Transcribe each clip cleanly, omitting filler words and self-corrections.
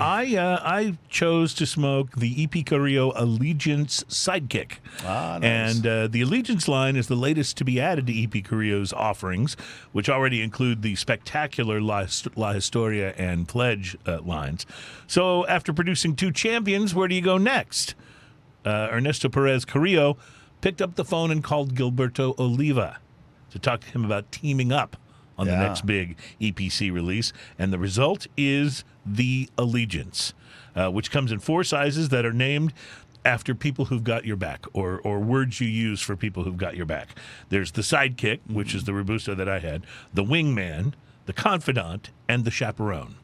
I chose to smoke the EP Carrillo Allegiance Sidekick. Nice. And the Allegiance line is the latest to be added to EP Carrillo's offerings, which already include the spectacular La Historia and Pledge lines. So after producing two champions, where do you go next? Ernesto Perez Carrillo picked up the phone and called Gilberto Oliva to talk to him about teaming up on the next big EPC release. And the result is the Allegiance, which comes in 4 sizes that are named after people who've got your back, or words you use for people who've got your back. There's the Sidekick, which is the Robusto that I had, the Wingman, the Confidant, and the Chaperone.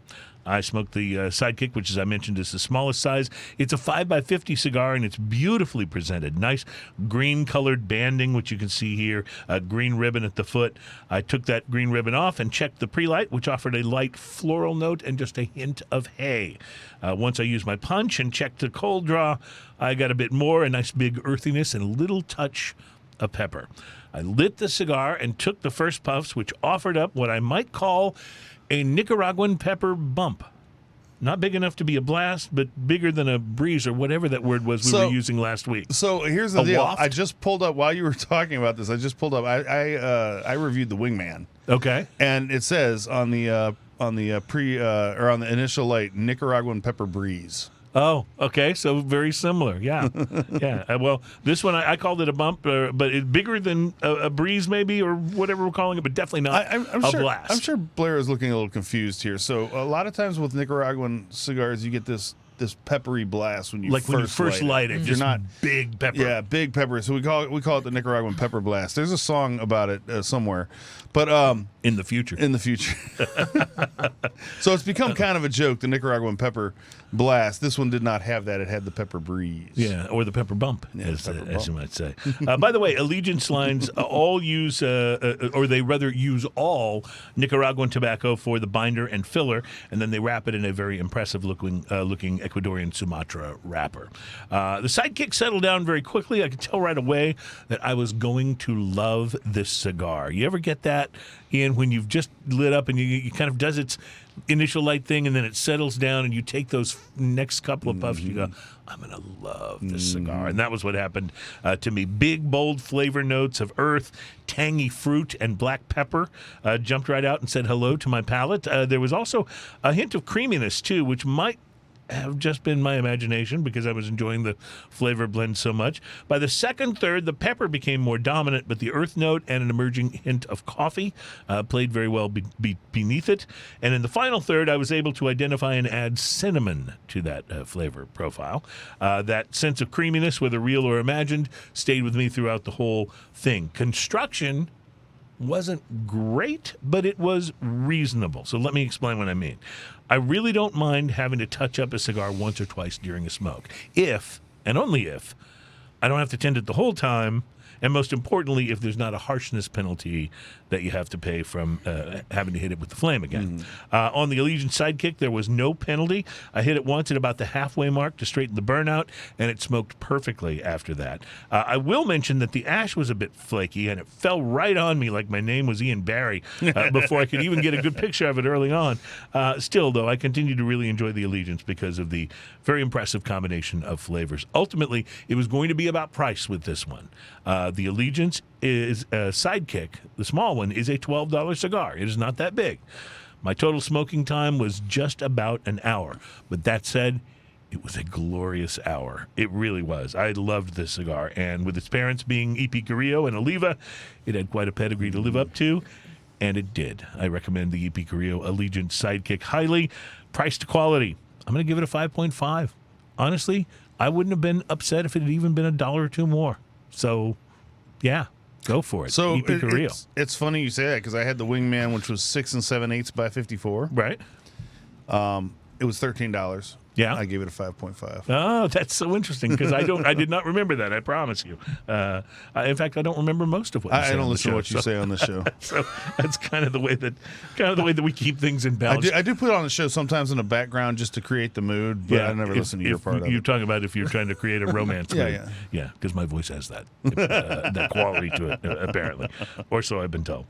I smoked the Sidekick, which, as I mentioned, is the smallest size. It's a 5x50 cigar, and it's beautifully presented. Nice green-colored banding, which you can see here, a green ribbon at the foot. I took that green ribbon off and checked the pre-light, which offered a light floral note and just a hint of hay. Once I used my punch and checked the cold draw, I got a bit more, a nice big earthiness and a little touch of pepper. I lit the cigar and took the first puffs, which offered up what I might call a Nicaraguan pepper bump. Not big enough to be a blast, but bigger than a breeze or whatever that word was we were using last week. So here's the deal. Waft? I just pulled up, while you were talking about this, I reviewed the Wingman. Okay. And it says on the initial light, Nicaraguan pepper breeze. Oh, okay. So very similar. Yeah. Yeah. Well, this one, I called it a bump, but it's bigger than a breeze maybe, or whatever we're calling it, but definitely not a blast. I'm sure Blair is looking a little confused here. So a lot of times with Nicaraguan cigars, you get this peppery blast when you first light it. Just not big pepper. Yeah, big pepper. So we call it the Nicaraguan pepper blast. There's a song about it somewhere, but in the future. So it's become kind of a joke, the Nicaraguan pepper blast. This one did not have that. It had the pepper breeze. Yeah, or the pepper bump, as you might say. By the way, Allegiance lines all use, or they rather use all Nicaraguan tobacco for the binder and filler, and then they wrap it in a very impressive looking Ecuadorian Sumatra wrapper. The Sidekick settled down very quickly. I could tell right away that I was going to love this cigar. You ever get that, Ian, when you've just lit up and you kind of does its initial light thing and then it settles down and you take those next couple of puffs and you go, I'm going to love this cigar. And that was what happened to me. Big, bold flavor notes of earth, tangy fruit, and black pepper jumped right out and said hello to my palate. There was also a hint of creaminess, too, which might have just been my imagination because I was enjoying the flavor blend so much. By the second third, the pepper became more dominant, but the earth note and an emerging hint of coffee played very well beneath it. And in the final third, I was able to identify and add cinnamon to that flavor profile. That sense of creaminess, whether real or imagined, stayed with me throughout the whole thing. Construction wasn't great, but it was reasonable. So let me explain what I mean. I really don't mind having to touch up a cigar once or twice during a smoke, if, and only if, I don't have to tend it the whole time, and most importantly, if there's not a harshness penalty that you have to pay from having to hit it with the flame again. On the Allegiance Sidekick, there was no penalty. I hit it once at about the halfway mark to straighten the burnout, and it smoked perfectly after that. I will mention that the ash was a bit flaky, and it fell right on me like my name was Ian Barry before I could even get a good picture of it early on. Still, though, I continue to really enjoy the Allegiance because of the very impressive combination of flavors. Ultimately, it was going to be about price with this one. The Allegiance is a Sidekick. The small one is a $12 cigar. It is not that big. My total smoking time was just about an hour. But that said, it was a glorious hour. It really was. I loved this cigar. And with its parents being EP Carrillo and Oliva, it had quite a pedigree to live up to. And it did. I recommend the EP Carrillo Allegiance Sidekick highly. Price to quality, I'm going to give it a 5.5. Honestly, I wouldn't have been upset if it had even been $1 or $2 more. So, yeah, go for it. So EP Carrillo. It's funny you say that because I had the Wingman, which was 6 7/8 by 54. Right. It was $13. Yeah. I gave it a 5.5. Oh, that's so interesting because I did not remember that. I promise you. In fact, I don't remember most of what you say. I don't on the listen show, to what you say on the show. So that's kind of the way that we keep things in balance. I do put it on the show sometimes in the background just to create the mood, but I never listen to your part of it. You're talking about if you're trying to create a romance mood. Yeah, because my voice has that quality to it, apparently, or so I've been told.